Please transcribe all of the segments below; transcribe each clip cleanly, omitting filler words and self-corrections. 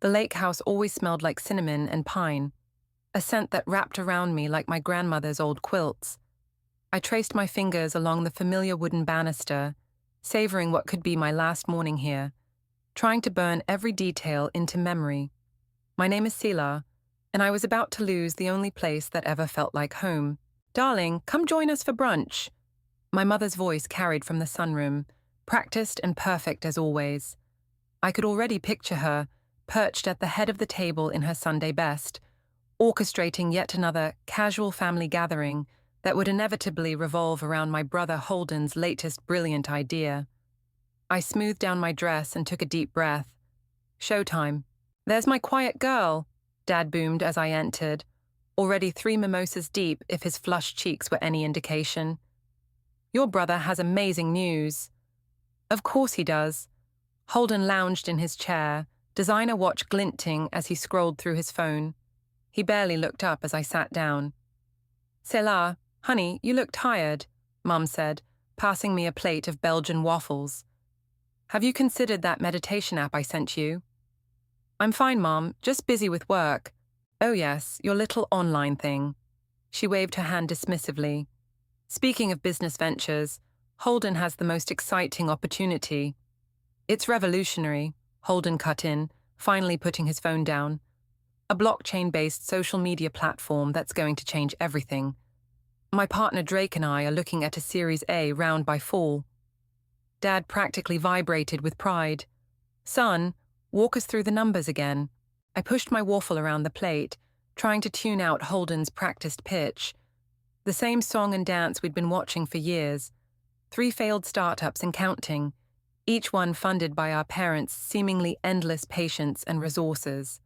The lake house always smelled like cinnamon and pine, a scent that wrapped around me like my grandmother's old quilts. I traced my fingers along the familiar wooden banister, savoring what could be my last morning here, trying to burn every detail into memory. My name is Sila, and I was about to lose the only place that ever felt like home. "Darling, come join us for brunch." My mother's voice carried from the sunroom, practiced and perfect as always. I could already picture her, perched at the head of the table in her Sunday best, orchestrating yet another casual family gathering that would inevitably revolve around my brother Holden's latest brilliant idea. I smoothed down my dress and took a deep breath. Showtime. "There's my quiet girl," Dad boomed as I entered, already 3 mimosas deep if his flushed cheeks were any indication. "Your brother has amazing news." "Of course he does." Holden lounged in his chair, designer watch glinting as he scrolled through his phone. He barely looked up as I sat down. "Selah, honey, you look tired," Mum said, passing me a plate of Belgian waffles. "Have you considered that meditation app I sent you?" "I'm fine, Mom, just busy with work." "Oh yes, your little online thing." She waved her hand dismissively. "Speaking of business ventures, Holden has the most exciting opportunity." "It's revolutionary," Holden cut in, finally putting his phone down. "A blockchain-based social media platform that's going to change everything. My partner Drake and I are looking at a Series A round by fall." Dad practically vibrated with pride. "Son, walk us through the numbers again." I pushed my waffle around the plate, trying to tune out Holden's practiced pitch. The same song and dance we'd been watching for years. 3 failed startups and counting, each one funded by our parents' seemingly endless patience and resources.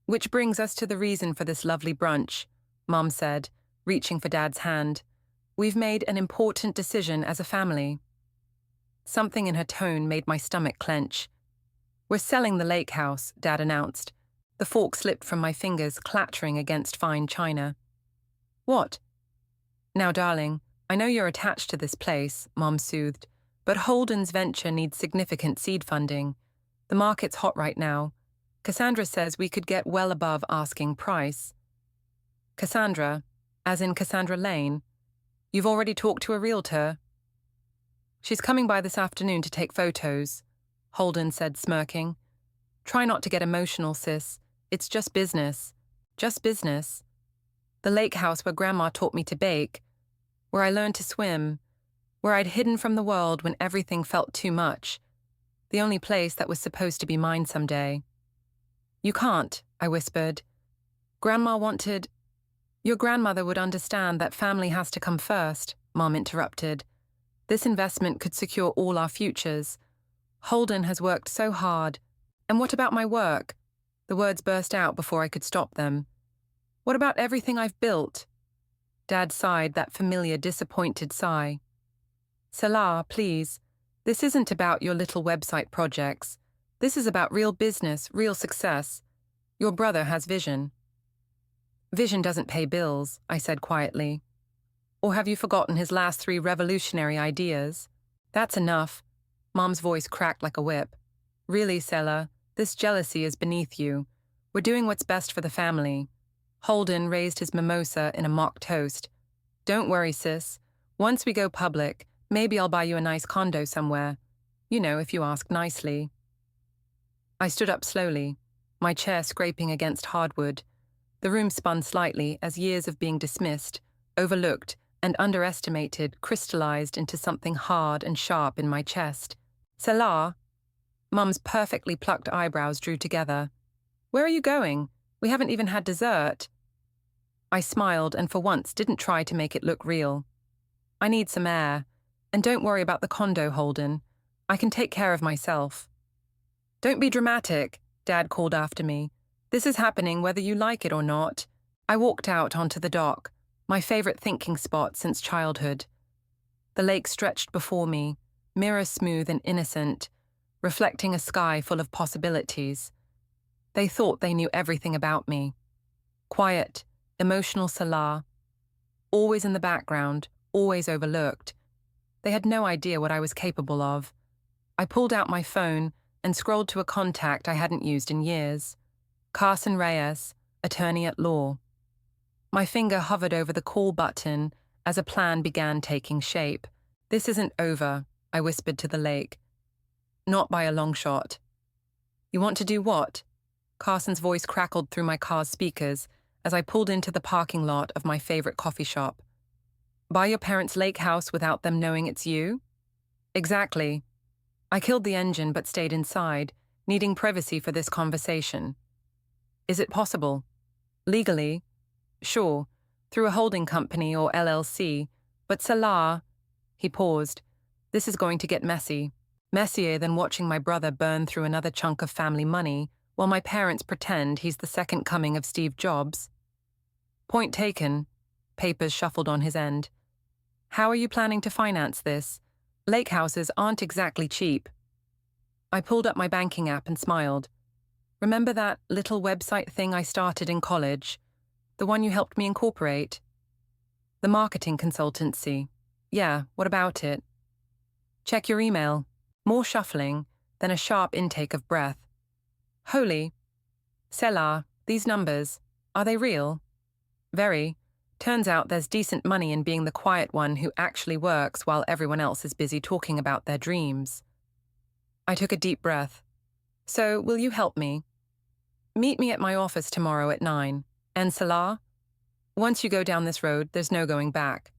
"Which brings us to the reason for this lovely brunch," Mom said, reaching for Dad's hand. "We've made an important decision as a family." Something in her tone made my stomach clench. "We're selling the lake house," Dad announced. The fork slipped from my fingers, clattering against fine china. "What?" "Now, darling, I know you're attached to this place," Mom soothed, "but Holden's venture needs significant seed funding. The market's hot right now. Cassandra says we could get well above asking price." "Cassandra, as in Cassandra Lane? You've already talked to a realtor?" "She's coming by this afternoon to take photos," Holden said, smirking. "Try not to get emotional, sis. It's just business. Just business. The lake house where Grandma taught me to bake, where I learned to swim, where I'd hidden from the world when everything felt too much. The only place that was supposed to be mine someday." "You can't," I whispered. "Grandma wanted—" "Your grandmother would understand that family has to come first," Mom interrupted. "This investment could secure all our futures. Holden has worked so hard. And what about my work?" The words burst out before I could stop them. "What about everything I've built?" Dad sighed that familiar disappointed sigh. "Salah, please. This isn't about your little website projects. This is about real business, real success. Your brother has vision." "Vision doesn't pay bills," I said quietly. "Or have you forgotten his last 3 revolutionary ideas?" "That's enough." Mom's voice cracked like a whip. "Really, Sela, this jealousy is beneath you. We're doing what's best for the family." Holden raised his mimosa in a mock toast. "Don't worry, sis. Once we go public, maybe I'll buy you a nice condo somewhere. You know, if you ask nicely." I stood up slowly, my chair scraping against hardwood. The room spun slightly as years of being dismissed, overlooked, and underestimated crystallized into something hard and sharp in my chest. "Salah?" Mum's perfectly plucked eyebrows drew together. "Where are you going? We haven't even had dessert." I smiled and for once didn't try to make it look real. "I need some air. And don't worry about the condo, Holden. I can take care of myself." "Don't be dramatic," Dad called after me. "This is happening whether you like it or not." I walked out onto the dock, my favorite thinking spot since childhood. The lake stretched before me, mirror smooth and innocent, reflecting a sky full of possibilities. They thought they knew everything about me. Quiet, emotional Salah, always in the background, always overlooked. They had no idea what I was capable of. I pulled out my phone, and scrolled to a contact I hadn't used in years. Carson Reyes, attorney at law. My finger hovered over the call button as a plan began taking shape. "This isn't over," I whispered to the lake. "Not by a long shot." "You want to do what?" Carson's voice crackled through my car's speakers as I pulled into the parking lot of my favorite coffee shop. "Buy your parents' lake house without them knowing it's you?" "Exactly." I killed the engine but stayed inside, needing privacy for this conversation. "Is it possible?" "Legally? Sure, through a holding company or LLC, but Salah..." He paused. "This is going to get messy. Messier than watching my brother burn through another chunk of family money while my parents pretend he's the second coming of Steve Jobs." "Point taken." Papers shuffled on his end. "How are you planning to finance this? Lake houses aren't exactly cheap." I pulled up my banking app and smiled. "Remember that little website thing I started in college? The one you helped me incorporate?" "The marketing consultancy. Yeah, what about it?" "Check your email." More shuffling, then a sharp intake of breath. "Holy. Selah, these numbers, are they real?" "Very. Turns out there's decent money in being the quiet one who actually works while everyone else is busy talking about their dreams." I took a deep breath. "So, will you help me?" "Meet me at my office tomorrow at 9. And Salah? Once you go down this road, there's no going back."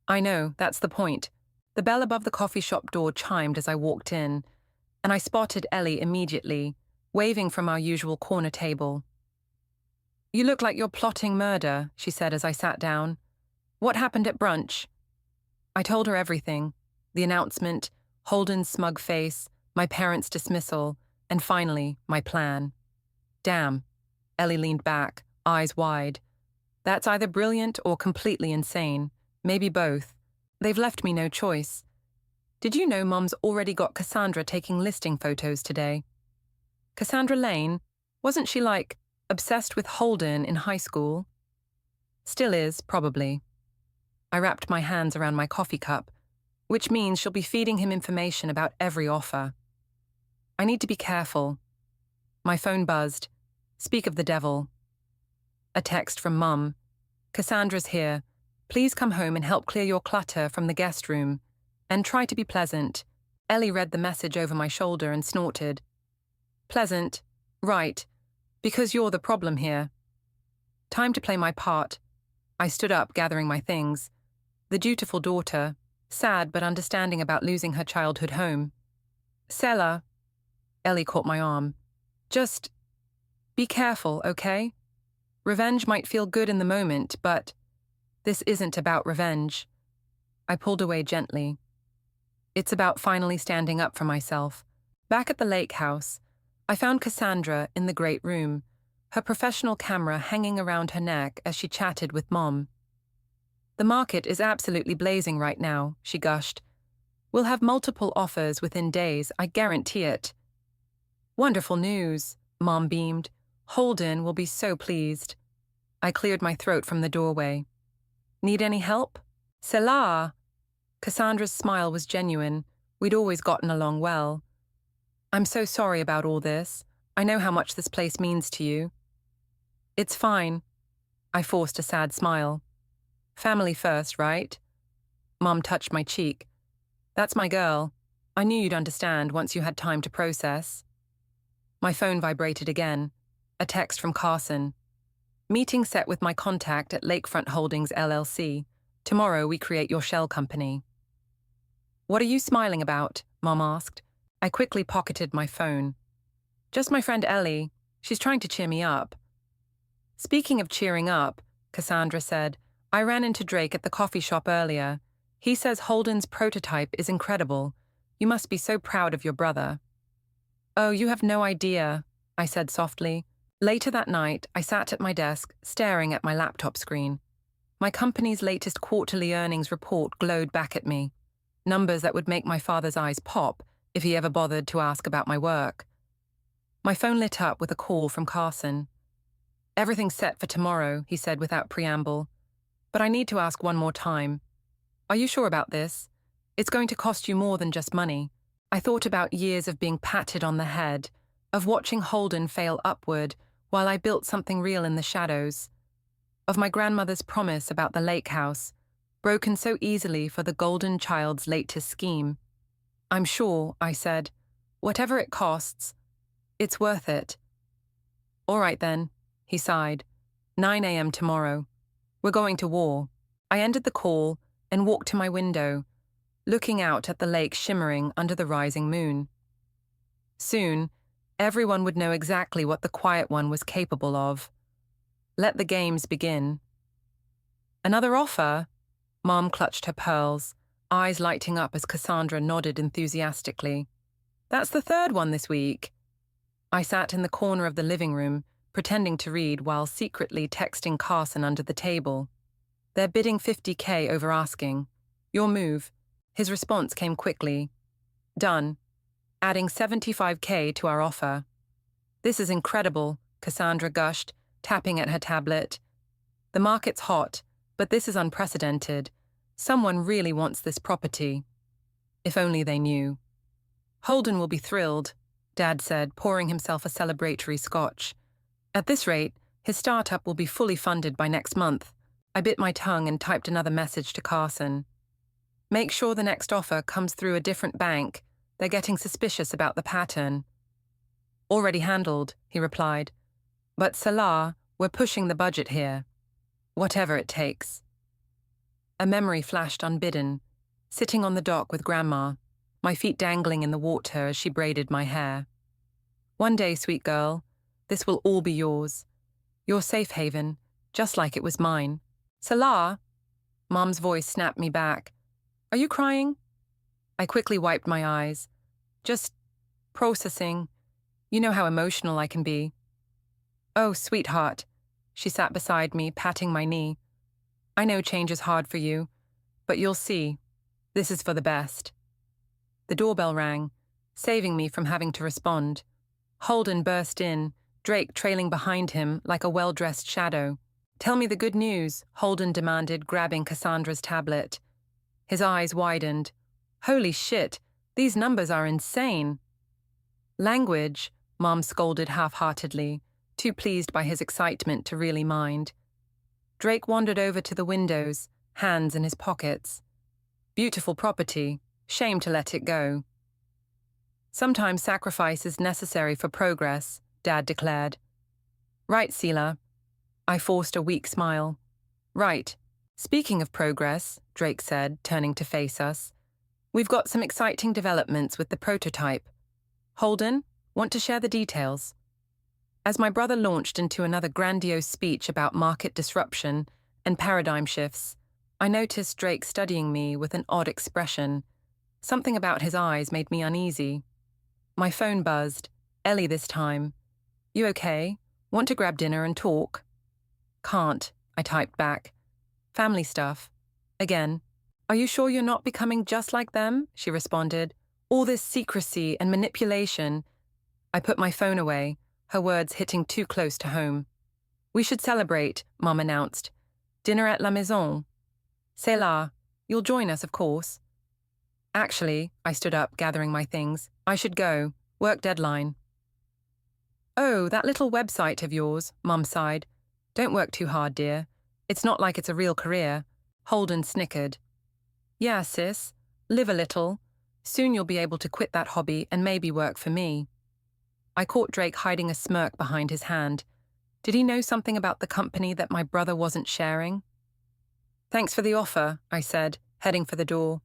"I know, that's the point." The bell above the coffee shop door chimed as I walked in, and I spotted Ellie immediately, waving from our usual corner table. "You look like you're plotting murder," she said as I sat down. "What happened at brunch?" I told her everything. The announcement, Holden's smug face, my parents' dismissal, and finally, my plan. "Damn." Ellie leaned back, eyes wide. "That's either brilliant or completely insane. Maybe both. They've left me no choice. Did you know Mom's already got Cassandra taking listing photos today?" "Cassandra Lane? Wasn't she like obsessed with Holden in high school?" "Still is, probably." I wrapped my hands around my coffee cup, which means she'll be feeding him information about every offer. I need to be careful. My phone buzzed. Speak of the devil. A text from Mum. "Cassandra's here. Please come home and help clear your clutter from the guest room. And try to be pleasant." Ellie read the message over my shoulder and snorted. "Pleasant? Right. Because you're the problem here." Time to play my part. I stood up, gathering my things. The dutiful daughter, sad but understanding about losing her childhood home. "Selah." Ellie caught my arm. "Just be careful, okay? Revenge might feel good in the moment, but this isn't about revenge." I pulled away gently. "It's about finally standing up for myself." Back at the lake house, I found Cassandra in the great room, her professional camera hanging around her neck as she chatted with Mom. "The market is absolutely blazing right now," she gushed. "We'll have multiple offers within days, I guarantee it." "Wonderful news," Mom beamed. "Holden will be so pleased." I cleared my throat from the doorway. "Need any help?" "Selah!" Cassandra's smile was genuine. We'd always gotten along well. "I'm so sorry about all this. I know how much this place means to you." "It's fine." I forced a sad smile. "Family first, right?" Mom touched my cheek. "That's my girl. I knew you'd understand once you had time to process." My phone vibrated again. A text from Carson. "Meeting set with my contact at Lakefront Holdings LLC. Tomorrow we create your shell company." "What are you smiling about?" Mom asked. I quickly pocketed my phone. "Just my friend Ellie. She's trying to cheer me up." "Speaking of cheering up," Cassandra said, "I ran into Drake at the coffee shop earlier. He says Holden's prototype is incredible. You must be so proud of your brother." "Oh, you have no idea," I said softly. Later that night, I sat at my desk, staring at my laptop screen. My company's latest quarterly earnings report glowed back at me. Numbers that would make my father's eyes pop if he ever bothered to ask about my work. My phone lit up with a call from Carson. "Everything's set for tomorrow," he said without preamble. "But I need to ask one more time. Are you sure about this? It's going to cost you more than just money." I thought about years of being patted on the head, of watching Holden fail upward while I built something real in the shadows, of my grandmother's promise about the lake house, broken so easily for the golden child's latest scheme. "I'm sure," I said, "whatever it costs, it's worth it." "All right then," he sighed. 9 a.m. tomorrow. We're going to war." I ended the call and walked to my window, looking out at the lake shimmering under the rising moon. Soon, everyone would know exactly what the quiet one was capable of. Let the games begin. "Another offer?" Mom clutched her pearls, eyes lighting up as Cassandra nodded enthusiastically. "That's the third one this week." I sat in the corner of the living room, pretending to read while secretly texting Carson under the table. "They're bidding $50K over asking. Your move." His response came quickly. "Done. Adding $75K to our offer." "This is incredible," Cassandra gushed, tapping at her tablet. "The market's hot, but this is unprecedented. Someone really wants this property." If only they knew. "Holden will be thrilled," Dad said, pouring himself a celebratory scotch. "At this rate, his startup will be fully funded by next month." I bit my tongue and typed another message to Carson. "Make sure the next offer comes through a different bank. They're getting suspicious about the pattern." "Already handled," he replied. "But Salah, we're pushing the budget here. Whatever it takes." A memory flashed unbidden, sitting on the dock with Grandma, my feet dangling in the water as she braided my hair. "One day, sweet girl, this will all be yours. Your safe haven, just like it was mine." "Salah?" Mom's voice snapped me back. "Are you crying?" I quickly wiped my eyes. "Just processing. You know how emotional I can be." "Oh, sweetheart." She sat beside me, patting my knee. "I know change is hard for you, but you'll see. This is for the best." The doorbell rang, saving me from having to respond. Holden burst in, Drake trailing behind him like a well-dressed shadow. "Tell me the good news," Holden demanded, grabbing Cassandra's tablet. His eyes widened. "Holy shit, these numbers are insane." "Language," Mom scolded half-heartedly, too pleased by his excitement to really mind. Drake wandered over to the windows, hands in his pockets. "Beautiful property. Shame to let it go." "Sometimes sacrifice is necessary for progress," Dad declared. "Right, Sela." I forced a weak smile. "Right. Speaking of progress," Drake said, turning to face us, "we've got some exciting developments with the prototype. Holden, want to share the details?" As my brother launched into another grandiose speech about market disruption and paradigm shifts, I noticed Drake studying me with an odd expression. Something about his eyes made me uneasy. My phone buzzed. Ellie this time. "You okay? Want to grab dinner and talk?" "Can't," I typed back. "Family stuff." Again. "Are you sure you're not becoming just like them?" she responded. "All this secrecy and manipulation." I put my phone away, her words hitting too close to home. "We should celebrate," Mom announced. "Dinner at la maison." "C'est là. You'll join us, of course." "Actually," I stood up, gathering my things, "I should go. Work deadline." "Oh, that little website of yours," Mum sighed. "Don't work too hard, dear. It's not like it's a real career." Holden snickered. "Yeah, sis. Live a little. Soon you'll be able to quit that hobby and maybe work for me." I caught Drake hiding a smirk behind his hand. Did he know something about the company that my brother wasn't sharing? "Thanks for the offer," I said, heading for the door.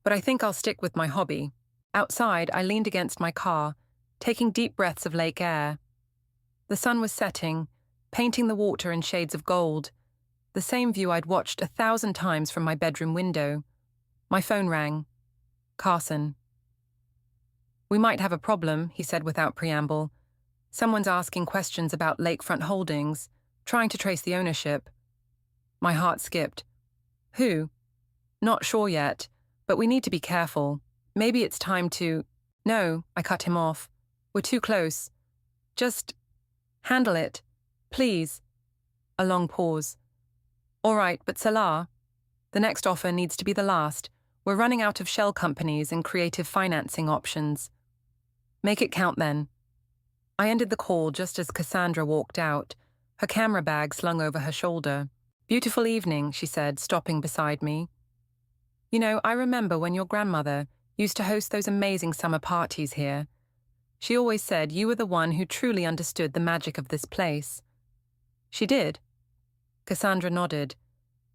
"But I think I'll stick with my hobby." Outside, I leaned against my car, taking deep breaths of lake air. The sun was setting, painting the water in shades of gold, the same view I'd watched 1,000 times from my bedroom window. My phone rang. Carson. "We might have a problem," he said without preamble. "Someone's asking questions about lakefront holdings, trying to trace the ownership." My heart skipped. "Who?" "Not sure yet, but we need to be careful. Maybe it's time to—" "No," I cut him off. "We're too close. Just handle it. Please." A long pause. "All right, but Salah, the next offer needs to be the last. We're running out of shell companies and creative financing options. Make it count then. I ended the call just as Cassandra walked out, her camera bag slung over her shoulder. Beautiful evening, she said, stopping beside me. You know, I remember when your grandmother used to host those amazing summer parties here. She always said you were the one who truly understood the magic of this place. She did. Cassandra nodded,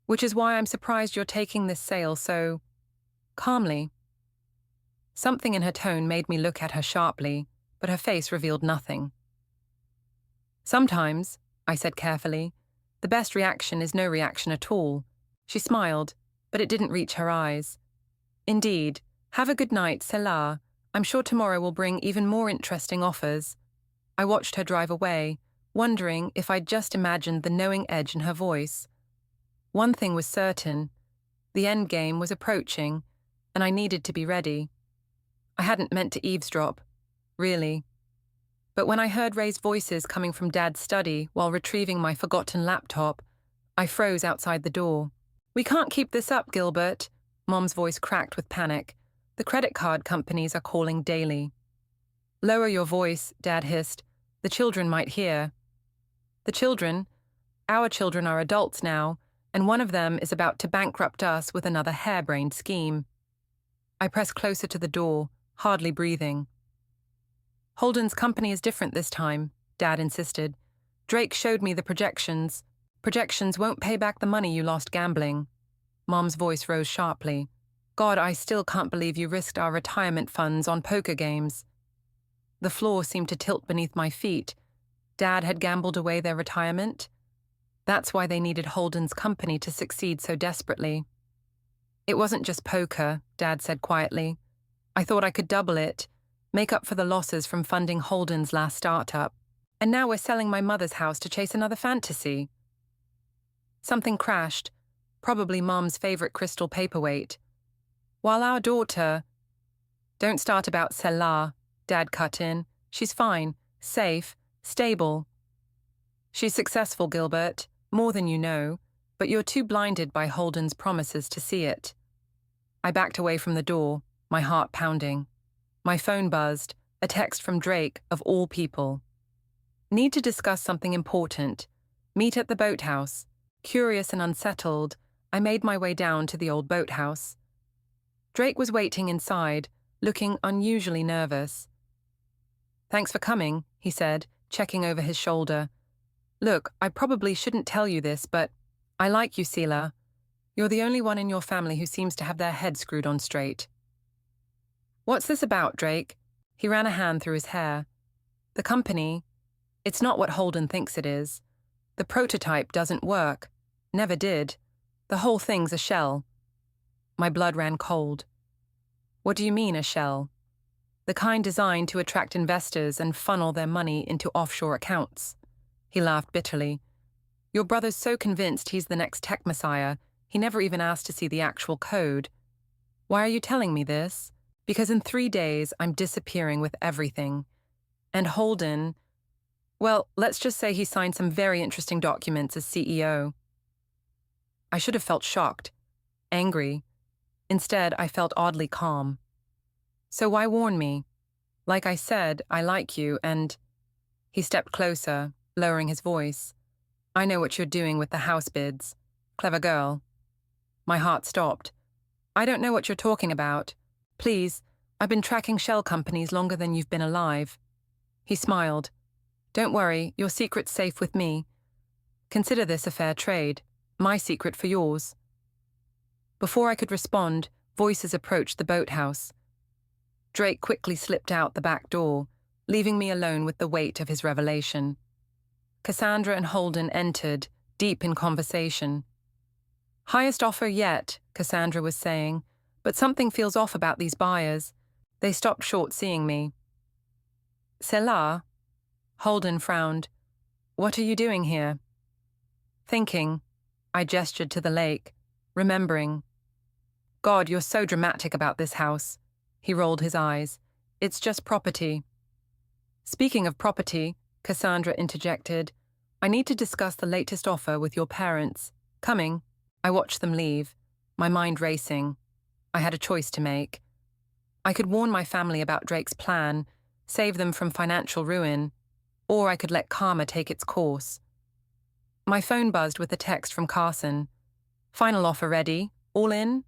which is why I'm surprised you're taking this sale so calmly. Something in her tone made me look at her sharply, but her face revealed nothing. Sometimes, I said carefully, the best reaction is no reaction at all. She smiled, but it didn't reach her eyes. Indeed, have a good night, Said.No. I'm sure tomorrow will bring even more interesting offers. I watched her drive away, wondering if I'd just imagined the knowing edge in her voice. One thing was certain. The end game was approaching, and I needed to be ready. I hadn't meant to eavesdrop, really. But when I heard Ray's voices coming from Dad's study while retrieving my forgotten laptop, I froze outside the door. We can't keep this up, Gilbert. Mom's voice cracked with panic. The credit card companies are calling daily. Lower your voice, Dad hissed. The children might hear. The children? Our children are adults now, and one of them is about to bankrupt us with another harebrained scheme. I pressed closer to the door, hardly breathing. Holden's company is different this time, Dad insisted. Drake showed me the projections. Projections won't pay back the money you lost gambling. Mom's voice rose sharply. God, I still can't believe you risked our retirement funds on poker games. The floor seemed to tilt beneath my feet. Dad had gambled away their retirement? That's why they needed Holden's company to succeed so desperately. It wasn't just poker, Dad said quietly. I thought I could double it, make up for the losses from funding Holden's last startup. And now we're selling my mother's house to chase another fantasy. Something crashed, probably Mom's favorite crystal paperweight. While our daughter... Don't start about Said.No, Dad cut in. She's fine, safe, stable. She's successful, Gilbert, more than you know, but you're too blinded by Holden's promises to see it. I backed away from the door, my heart pounding. My phone buzzed, a text from Drake, of all people. Need to discuss something important. Meet at the boathouse. Curious and unsettled, I made my way down to the old boathouse. Drake was waiting inside, looking unusually nervous. Thanks for coming, he said, checking over his shoulder. Look, I probably shouldn't tell you this, but I like you, Sela. You're the only one in your family who seems to have their head screwed on straight. What's this about, Drake? He ran a hand through his hair. The company, it's not what Holden thinks it is. The prototype doesn't work. Never did. The whole thing's a shell. My blood ran cold. What do you mean, a shell? The kind designed to attract investors and funnel their money into offshore accounts. He laughed bitterly. Your brother's so convinced he's the next tech messiah, he never even asked to see the actual code. Why are you telling me this? Because in 3 days, I'm disappearing with everything. And Holden, well, let's just say he signed some very interesting documents as CEO. I should have felt shocked, angry. Instead, I felt oddly calm. So why warn me? Like I said, I like you, and... He stepped closer, lowering his voice. I know what you're doing with the house bids. Clever girl. My heart stopped. I don't know what you're talking about. Please, I've been tracking shell companies longer than you've been alive. He smiled. Don't worry, your secret's safe with me. Consider this a fair trade. My secret for yours. Before I could respond, voices approached the boathouse. Drake quickly slipped out the back door, leaving me alone with the weight of his revelation. Cassandra and Holden entered, deep in conversation. Highest offer yet, Cassandra was saying, but something feels off about these buyers. They stopped short seeing me. Said.No? Holden frowned. What are you doing here? Thinking. I gestured to the lake, remembering. God, you're so dramatic about this house. He rolled his eyes. It's just property. Speaking of property, Cassandra interjected, I need to discuss the latest offer with your parents. Coming. I watched them leave, my mind racing. I had a choice to make. I could warn my family about Drake's plan, save them from financial ruin, or I could let karma take its course. My phone buzzed with a text from Carson. Final offer ready? All in?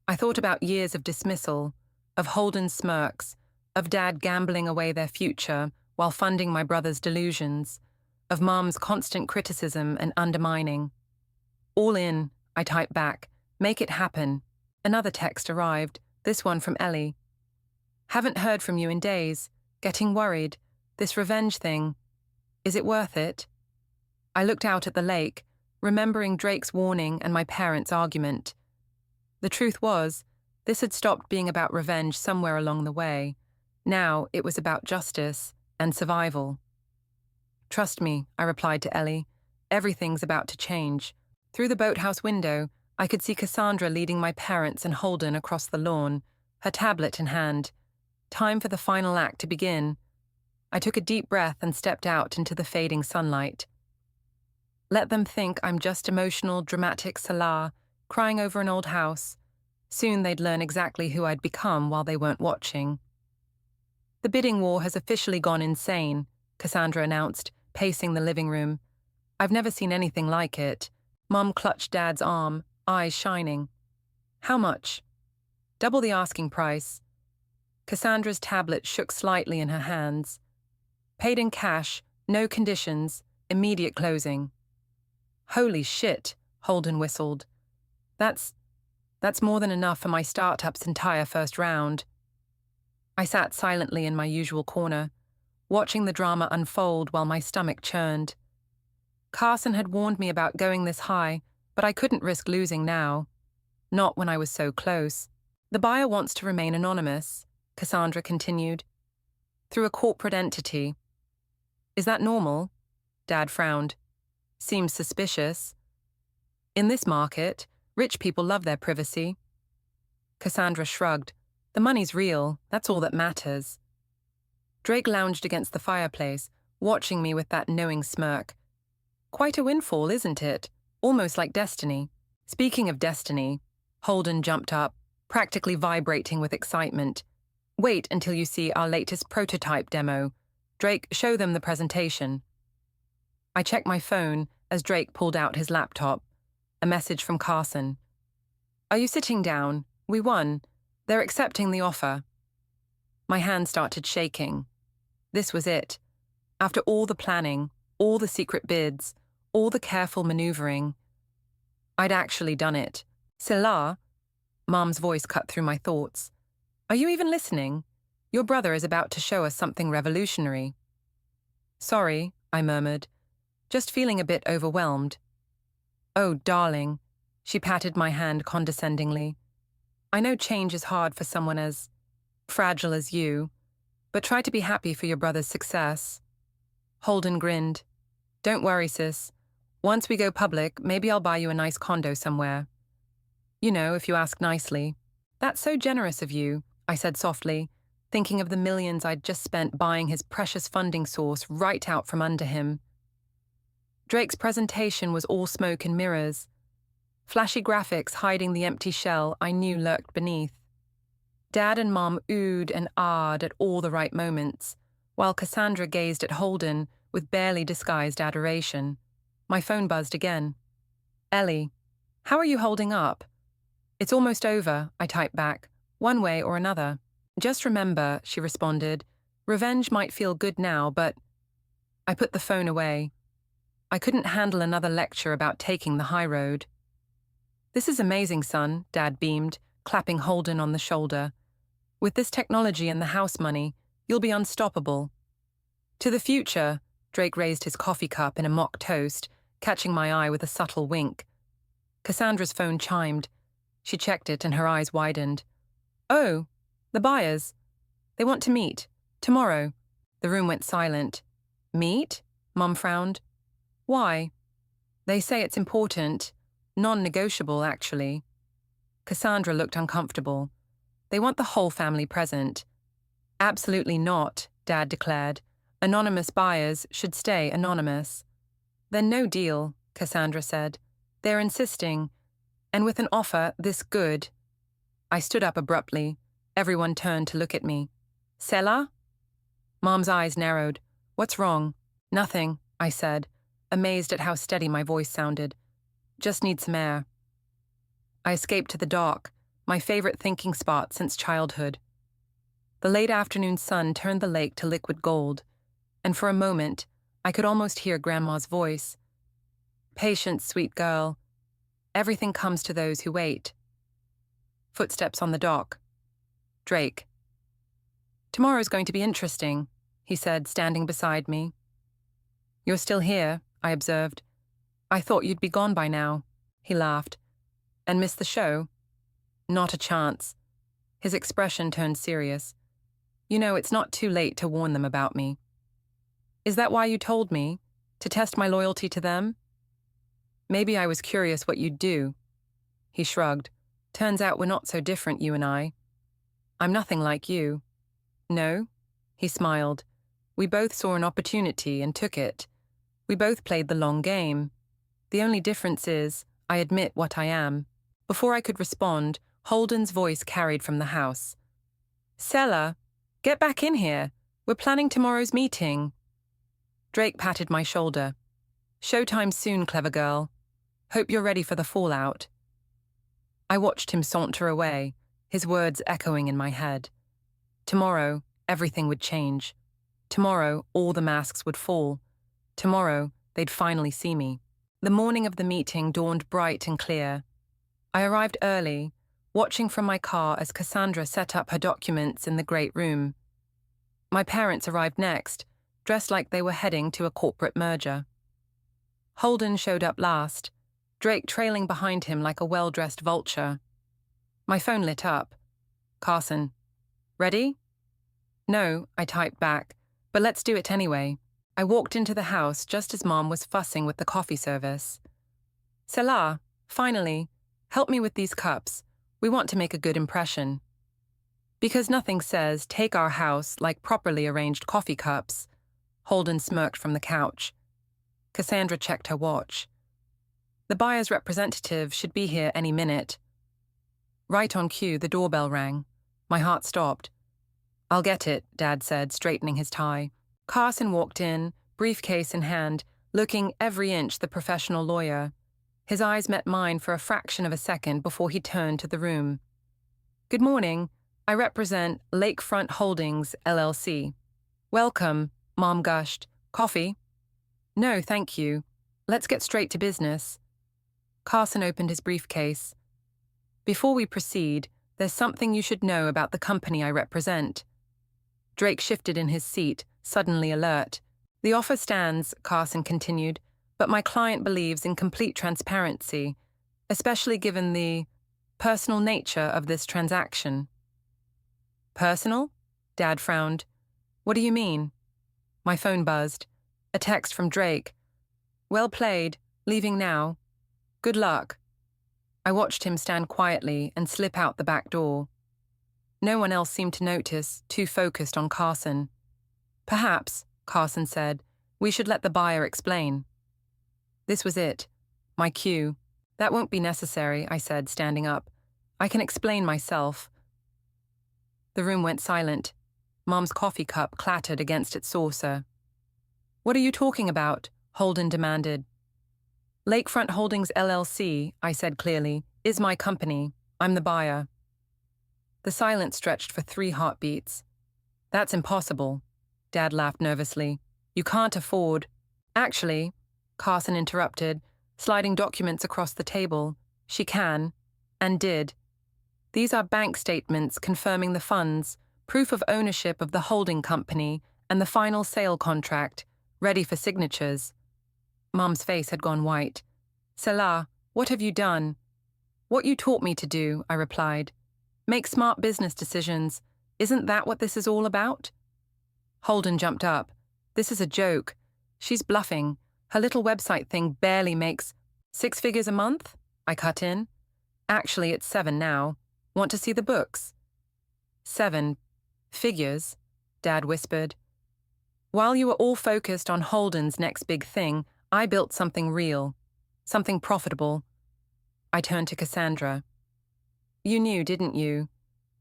I thought about years of dismissal, of Holden's smirks, of Dad gambling away their future while funding my brother's delusions, of Mom's constant criticism and undermining. All in, I typed back. Make it happen. Another text arrived, this one from Ellie. Haven't heard from you in days. Getting worried. This revenge thing. Is it worth it? I looked out at the lake, remembering Drake's warning and my parents' argument. The truth was, this had stopped being about revenge somewhere along the way. Now it was about justice and survival. Trust me, I replied to Ellie. Everything's about to change. Through the boathouse window, I could see Cassandra leading my parents and Holden across the lawn, her tablet in hand. Time for the final act to begin. I took a deep breath and stepped out into the fading sunlight. Let them think I'm just emotional, dramatic Salah, crying over an old house. Soon they'd learn exactly who I'd become while they weren't watching. The bidding war has officially gone insane, Cassandra announced, pacing the living room. I've never seen anything like it. Mom clutched Dad's arm, eyes shining. How much? Double the asking price. Cassandra's tablet shook slightly in her hands. Paid in cash, no conditions, immediate closing. Holy shit, Holden whistled. That's more than enough for my startup's entire first round. I sat silently in my usual corner, watching the drama unfold while my stomach churned. Carson had warned me about going this high, but I couldn't risk losing now. Not when I was so close. The buyer wants to remain anonymous, Cassandra continued. Through a corporate entity. Is that normal? Dad frowned. Seems suspicious. In this market, rich people love their privacy. Cassandra shrugged. The money's real, that's all that matters. Drake lounged against the fireplace, watching me with that knowing smirk. Quite a windfall, isn't it? Almost like destiny. Speaking of destiny, Holden jumped up, practically vibrating with excitement. Wait until you see our latest prototype demo. Drake, show them the presentation. I checked my phone as Drake pulled out his laptop. A message from Carson. Are you sitting down? We won. They're accepting the offer. My hand started shaking. This was it. After all the planning, all the secret bids, all the careful maneuvering, I'd actually done it. Salah, Mom's voice cut through my thoughts. Are you even listening? Your brother is about to show us something revolutionary. Sorry, I murmured, just feeling a bit overwhelmed. Oh, darling, she patted my hand condescendingly. I know change is hard for someone as fragile as you, but try to be happy for your brother's success. Holden grinned. Don't worry, sis. Once we go public, maybe I'll buy you a nice condo somewhere. You know, if you ask nicely. That's so generous of you, I said softly, thinking of the millions I'd just spent buying his precious funding source right out from under him. Drake's presentation was all smoke and mirrors. Flashy graphics hiding the empty shell I knew lurked beneath. Dad and Mom oohed and ahed at all the right moments, while Cassandra gazed at Holden with barely disguised adoration. My phone buzzed again. Ellie, how are you holding up? It's almost over, I typed back, one way or another. Just remember, she responded, revenge might feel good now, but... I put the phone away. I couldn't handle another lecture about taking the high road. This is amazing, son, Dad beamed, clapping Holden on the shoulder. With this technology and the house money, you'll be unstoppable. To the future, Drake raised his coffee cup in a mock toast, catching my eye with a subtle wink. Cassandra's phone chimed. She checked it and her eyes widened. Oh, the buyers. They want to meet. Tomorrow. The room went silent. Meet? Mum frowned. Why? They say it's important. Non-negotiable, actually. Cassandra looked uncomfortable. They want the whole family present. Absolutely not, Dad declared. Anonymous buyers should stay anonymous. Then no deal, Cassandra said. They're insisting. And with an offer this good. I stood up abruptly. Everyone turned to look at me. Sela? Mom's eyes narrowed. What's wrong? Nothing, I said, amazed at how steady my voice sounded. Just need some air. I escaped to the dock, my favorite thinking spot since childhood. The late afternoon sun turned the lake to liquid gold, and for a moment, I could almost hear Grandma's voice. Patience, sweet girl. Everything comes to those who wait. Footsteps on the dock. Drake. Tomorrow's going to be interesting, he said, standing beside me. You're still here, I observed. I thought you'd be gone by now, he laughed. And miss the show? Not a chance. His expression turned serious. You know, it's not too late to warn them about me. Is that why you told me? To test my loyalty to them? Maybe I was curious what you'd do. He shrugged. Turns out we're not so different, you and I. I'm nothing like you. No? He smiled. We both saw an opportunity and took it. We both played the long game. The only difference is, I admit what I am. Before I could respond, Holden's voice carried from the house. Sela, get back in here. We're planning tomorrow's meeting. Drake patted my shoulder. Showtime soon, clever girl. Hope you're ready for the fallout. I watched him saunter away, his words echoing in my head. Tomorrow, everything would change. Tomorrow, all the masks would fall. Tomorrow, they'd finally see me. The morning of the meeting dawned bright and clear. I arrived early, watching from my car as Cassandra set up her documents in the great room. My parents arrived next, dressed like they were heading to a corporate merger. Holden showed up last, Drake trailing behind him like a well-dressed vulture. My phone lit up. Carson. Ready? No, I typed back, but let's do it anyway. I walked into the house just as Mom was fussing with the coffee service. Sela, finally, help me with these cups. We want to make a good impression. Because nothing says take our house like properly arranged coffee cups. Holden smirked from the couch. Cassandra checked her watch. The buyer's representative should be here any minute. Right on cue, the doorbell rang. My heart stopped. I'll get it, Dad said, straightening his tie. Carson walked in, briefcase in hand, looking every inch the professional lawyer. His eyes met mine for a fraction of a second before he turned to the room. Good morning. I represent Lakefront Holdings, LLC. Welcome, Mom gushed. Coffee? No, thank you. Let's get straight to business. Carson opened his briefcase. Before we proceed, there's something you should know about the company I represent. Drake shifted in his seat, suddenly alert. The offer stands, Carson continued, but my client believes in complete transparency, especially given the personal nature of this transaction. Personal? Dad frowned. What do you mean? My phone buzzed. A text from Drake. Well played. Leaving now. Good luck. I watched him stand quietly and slip out the back door. No one else seemed to notice, too focused on Carson. Perhaps, Carson said, we should let the buyer explain. This was it. My cue. That won't be necessary, I said, standing up. I can explain myself. The room went silent. Mom's coffee cup clattered against its saucer. What are you talking about? Holden demanded. Lakefront Holdings LLC, I said clearly, is my company. I'm the buyer. The silence stretched for 3 heartbeats. That's impossible. Dad laughed nervously. You can't afford. Actually, Carson interrupted, sliding documents across the table. She can, and did. These are bank statements confirming the funds, proof of ownership of the holding company, and the final sale contract, ready for signatures. Mom's face had gone white. Sela, what have you done? What you taught me to do, I replied. Make smart business decisions. Isn't that what this is all about? Holden jumped up. This is a joke. She's bluffing. Her little website thing barely makes 6 figures a month? I cut in. Actually, it's 7 now. Want to see the books? 7 figures, Dad whispered. While you were all focused on Holden's next big thing, I built something real, something profitable. I turned to Cassandra. You knew, didn't you?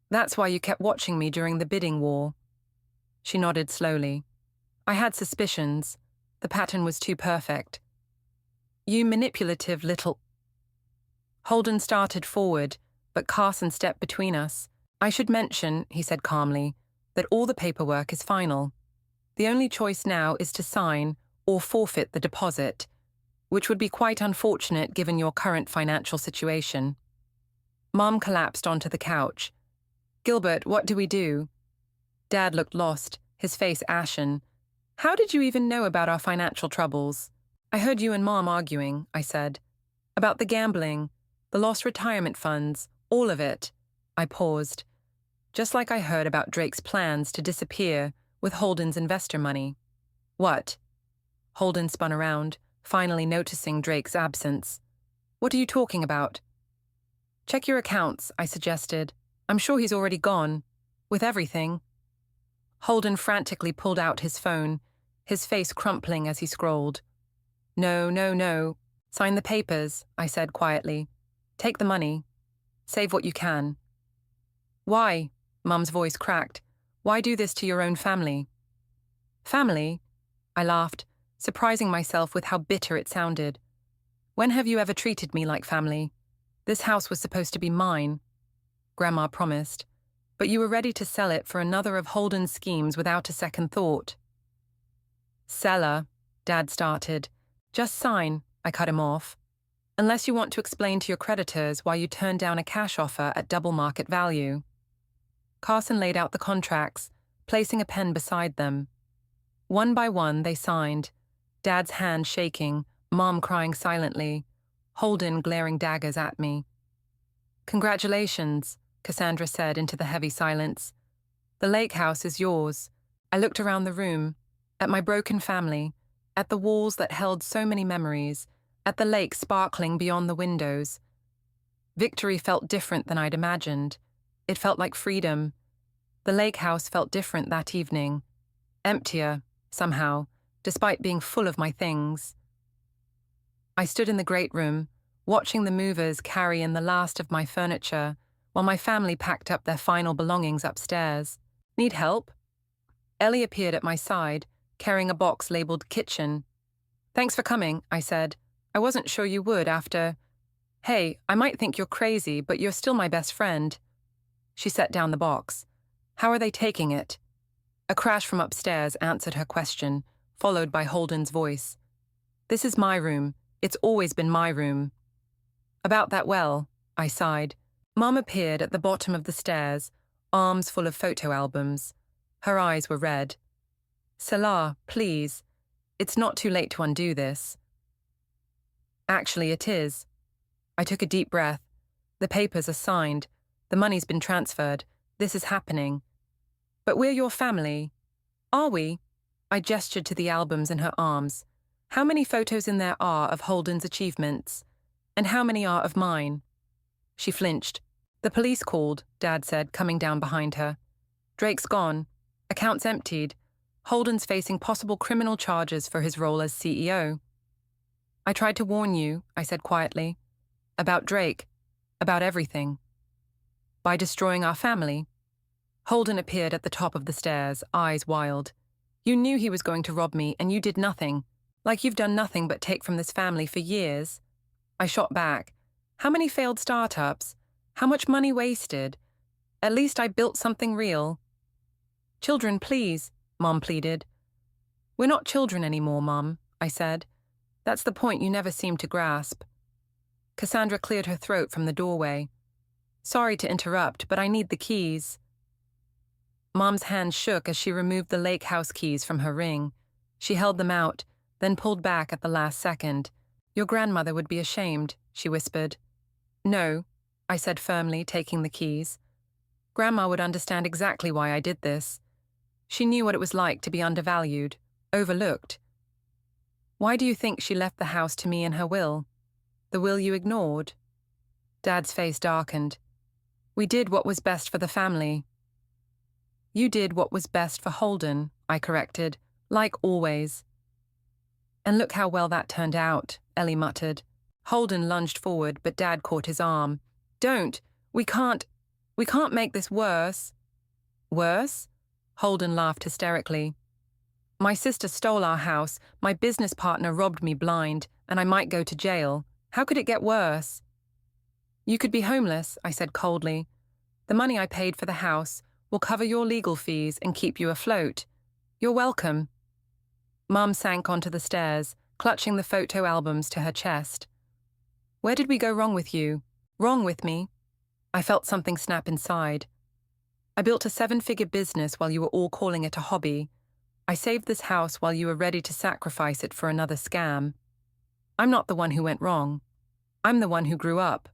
That's why you kept watching me during the bidding war. She nodded slowly. I had suspicions. The pattern was too perfect. You manipulative little... Holden started forward, but Carson stepped between us. I should mention, he said calmly, that all the paperwork is final. The only choice now is to sign or forfeit the deposit, which would be quite unfortunate given your current financial situation. Mom collapsed onto the couch. Gilbert, what do we do? Dad looked lost, his face ashen. How did you even know about our financial troubles? I heard you and Mom arguing, I said. About the gambling, the lost retirement funds, all of it. I paused. Just like I heard about Drake's plans to disappear with Holden's investor money. What? Holden spun around, finally noticing Drake's absence. What are you talking about? Check your accounts, I suggested. I'm sure he's already gone. With everything. Holden frantically pulled out his phone, his face crumpling as he scrolled. No, no, no. Sign the papers, I said quietly. Take the money. Save what you can. Why? Mum's voice cracked. Why do this to your own family? Family? I laughed, surprising myself with how bitter it sounded. When have you ever treated me like family? This house was supposed to be mine. Grandma promised. But you were ready to sell it for another of Holden's schemes without a second thought. Seller, Dad started. Just sign, I cut him off. Unless you want to explain to your creditors why you turned down a cash offer at double market value. Carson laid out the contracts, placing a pen beside them. One by one, they signed, Dad's hand shaking, Mom crying silently, Holden glaring daggers at me. Congratulations, Cassandra said into the heavy silence. The lake house is yours. I looked around the room, at my broken family, at the walls that held so many memories, at the lake sparkling beyond the windows. Victory felt different than I'd imagined. It felt like freedom. The lake house felt different that evening. Emptier, somehow, despite being full of my things. I stood in the great room, watching the movers carry in the last of my furniture, while my family packed up their final belongings upstairs. Need help? Ellie appeared at my side, carrying a box labeled kitchen. Thanks for coming, I said. I wasn't sure you would after... Hey, I might think you're crazy, but you're still my best friend. She set down the box. How are they taking it? A crash from upstairs answered her question, followed by Holden's voice. This is my room. It's always been my room. About that well, I sighed. Mom appeared at the bottom of the stairs, arms full of photo albums. Her eyes were red. Salah, please. It's not too late to undo this. Actually, it is. I took a deep breath. The papers are signed. The money's been transferred. This is happening. But we're your family. Are we? I gestured to the albums in her arms. How many photos in there are of Holden's achievements? And how many are of mine? She flinched. The police called, Dad said, coming down behind her. Drake's gone. Accounts emptied. Holden's facing possible criminal charges for his role as CEO. I tried to warn you, I said quietly. About Drake. About everything. By destroying our family. Holden appeared at the top of the stairs, eyes wild. You knew he was going to rob me, and you did nothing. Like you've done nothing but take from this family for years. I shot back. How many failed startups? How much money wasted? At least I built something real. Children, please, Mom pleaded. We're not children anymore, Mom, I said. That's the point you never seemed to grasp. Cassandra cleared her throat from the doorway. Sorry to interrupt, but I need the keys. Mom's hand shook as she removed the lake house keys from her ring. She held them out, then pulled back at the last second. Your grandmother would be ashamed, she whispered. No, I said firmly, taking the keys. Grandma would understand exactly why I did this. She knew what it was like to be undervalued, overlooked. Why do you think she left the house to me in her will? The will you ignored? Dad's face darkened. We did what was best for the family. You did what was best for Holden, I corrected, like always. And look how well that turned out, Ellie muttered. Holden lunged forward, but Dad caught his arm. Don't! We can't, we can't make this worse. Worse? Holden laughed hysterically. My sister stole our house, my business partner robbed me blind, and I might go to jail. How could it get worse? You could be homeless, I said coldly. The money I paid for the house will cover your legal fees and keep you afloat. You're welcome. Mum sank onto the stairs, clutching the photo albums to her chest. Where did we go wrong with you? Wrong with me? I felt something snap inside. I built a 7-figure business while you were all calling it a hobby. I saved this house while you were ready to sacrifice it for another scam. I'm not the one who went wrong. I'm the one who grew up.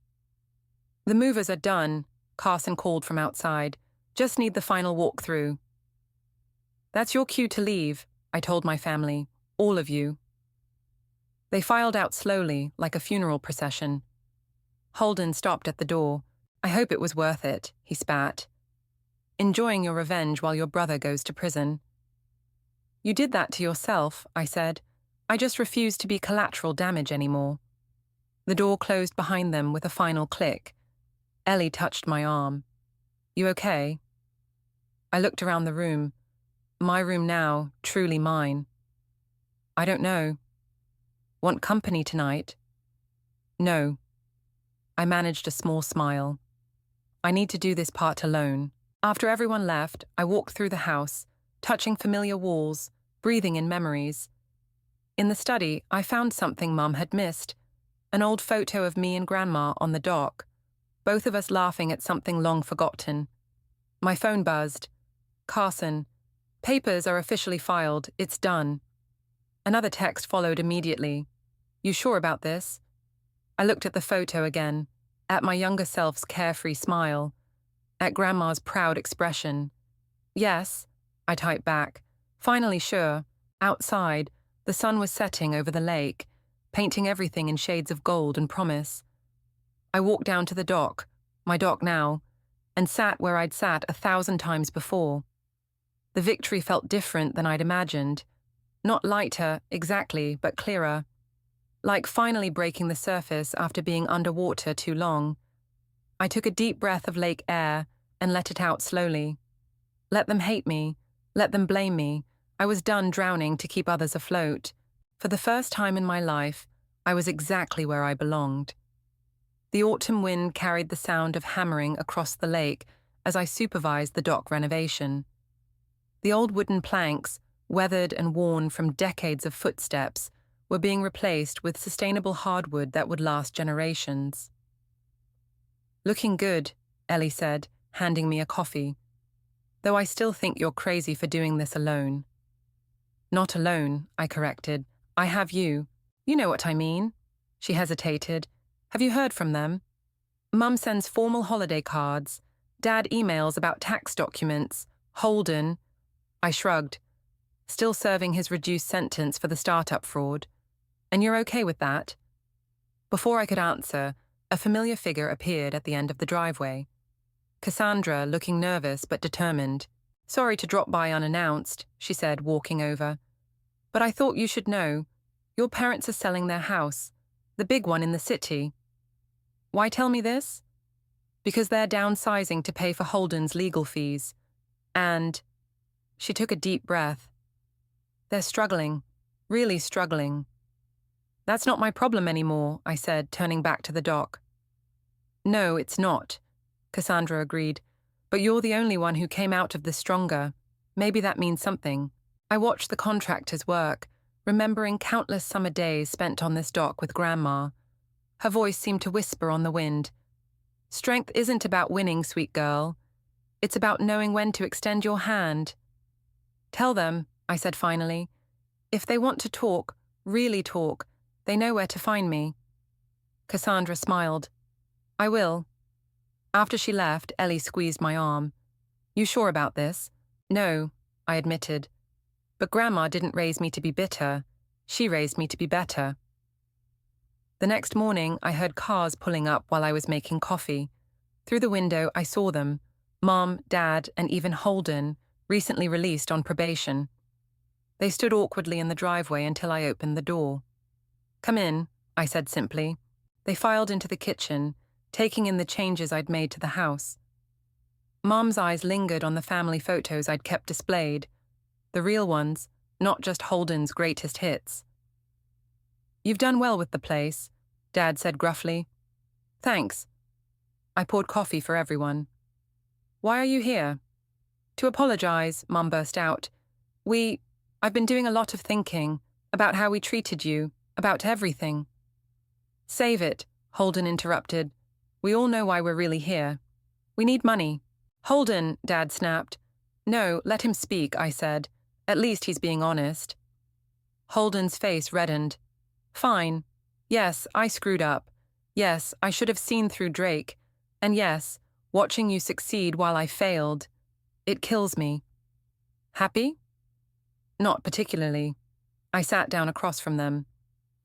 The movers are done, Carson called from outside. Just need the final walkthrough. That's your cue to leave, I told my family. All of you. They filed out slowly, like a funeral procession. Holden stopped at the door. I hope it was worth it, he spat. Enjoying your revenge while your brother goes to prison. You did that to yourself, I said. I just refuse to be collateral damage anymore. The door closed behind them with a final click. Ellie touched my arm. You okay? I looked around the room. My room now, truly mine. I don't know. Want company tonight? No. I managed a small smile. I need to do this part alone. After everyone left, I walked through the house, touching familiar walls, breathing in memories. In the study, I found something Mum had missed, an old photo of me and Grandma on the dock, both of us laughing at something long forgotten. My phone buzzed. Carson, papers are officially filed, it's done. Another text followed immediately. You sure about this? I looked at the photo again, at my younger self's carefree smile, at Grandma's proud expression. Yes, I typed back, finally sure. Outside, the sun was setting over the lake, painting everything in shades of gold and promise. I walked down to the dock, my dock now, and sat where I'd sat 1,000 times before. The victory felt different than I'd imagined. Not lighter, exactly, but clearer. Like finally breaking the surface after being underwater too long. I took a deep breath of lake air and let it out slowly. Let them hate me. Let them blame me. I was done drowning to keep others afloat. For the first time in my life, I was exactly where I belonged. The autumn wind carried the sound of hammering across the lake as I supervised the dock renovation. The old wooden planks, weathered and worn from decades of footsteps, were being replaced with sustainable hardwood that would last generations. Looking good, Ellie said, handing me a coffee. Though I still think you're crazy for doing this alone. Not alone, I corrected. I have you. You know what I mean. She hesitated. Have you heard from them? Mum sends formal holiday cards. Dad emails about tax documents. Holden. I shrugged, still serving his reduced sentence for the startup fraud. And you're okay with that? Before I could answer, a familiar figure appeared at the end of the driveway. Cassandra, looking nervous but determined. Sorry to drop by unannounced, she said, walking over. But I thought you should know. Your parents are selling their house, the big one in the city. Why tell me this? Because they're downsizing to pay for Holden's legal fees. And... She took a deep breath. They're struggling, really struggling. That's not my problem anymore, I said, turning back to the dock. No, it's not, Cassandra agreed. But you're the only one who came out of this stronger. Maybe that means something. I watched the contractors work, remembering countless summer days spent on this dock with Grandma. Her voice seemed to whisper on the wind. Strength isn't about winning, sweet girl. It's about knowing when to extend your hand. Tell them, I said finally. If they want to talk, really talk, they know where to find me. Cassandra smiled. I will. After she left, Ellie squeezed my arm. You sure about this? No, I admitted. But Grandma didn't raise me to be bitter. She raised me to be better. The next morning, I heard cars pulling up while I was making coffee. Through the window, I saw them. Mom, Dad, and even Holden, recently released on probation. They stood awkwardly in the driveway until I opened the door. Come in, I said simply. They filed into the kitchen, taking in the changes I'd made to the house. Mom's eyes lingered on the family photos I'd kept displayed, the real ones, not just Holden's greatest hits. "You've done well with the place," Dad said gruffly. "Thanks." I poured coffee for everyone. "Why are you here?" "To apologize," Mom burst out. I've been doing a lot of thinking about how we treated you, about everything." "Save it," Holden interrupted. "We all know why we're really here. We need money." "Holden," Dad snapped. "No, let him speak," I said. "At least he's being honest." Holden's face reddened. "Fine. Yes, I screwed up. Yes, I should have seen through Drake. And yes, watching you succeed while I failed. It kills me." "Happy?" "Not particularly." I sat down across from them.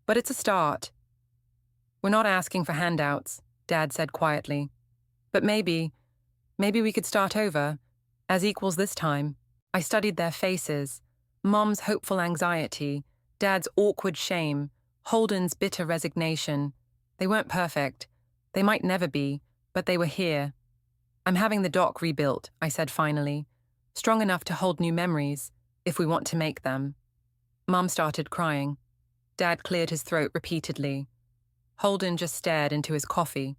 "But it's a start." "We're not asking for handouts," Dad said quietly. "But maybe we could start over, as equals this time." I studied their faces, Mom's hopeful anxiety, Dad's awkward shame, Holden's bitter resignation. They weren't perfect. They might never be, but they were here. "I'm having the dock rebuilt," I said finally. "Strong enough to hold new memories, if we want to make them." Mom started crying. Dad cleared his throat repeatedly. Holden just stared into his coffee.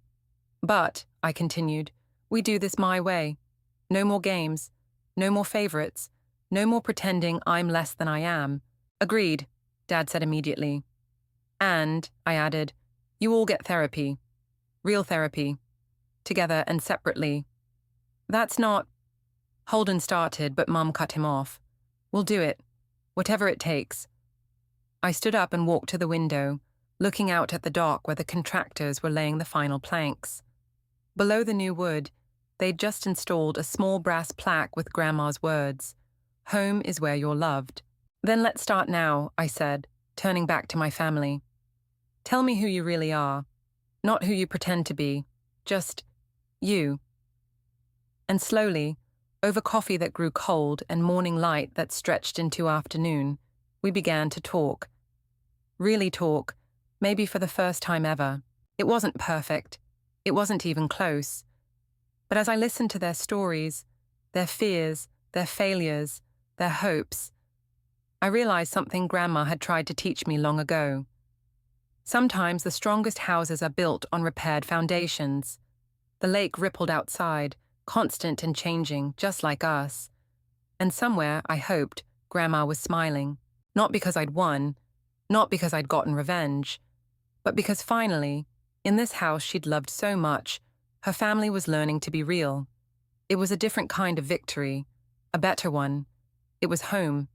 "But," I continued, "we do this my way. No more games. No more favorites. No more pretending I'm less than I am." "Agreed," Dad said immediately. "And," I added, "you all get therapy. Real therapy. Together and separately." "That's not—" Holden started, but Mom cut him off. "We'll do it. Whatever it takes." I stood up and walked to the window, looking out at the dock where the contractors were laying the final planks. Below the new wood, they'd just installed a small brass plaque with Grandma's words, "Home is where you're loved." "Then let's start now," I said, turning back to my family. "Tell me who you really are. Not who you pretend to be. Just you." And slowly, over coffee that grew cold and morning light that stretched into afternoon, we began to talk. Really talk, maybe for the first time ever. It wasn't perfect. It wasn't even close. But as I listened to their stories, their fears, their failures, their hopes, I realized something Grandma had tried to teach me long ago. Sometimes the strongest houses are built on repaired foundations. The lake rippled outside, constant and changing, just like us. And somewhere, I hoped, Grandma was smiling. Not because I'd won, not because I'd gotten revenge, but because finally, in this house she'd loved so much, her family was learning to be real. It was a different kind of victory, a better one. It was home.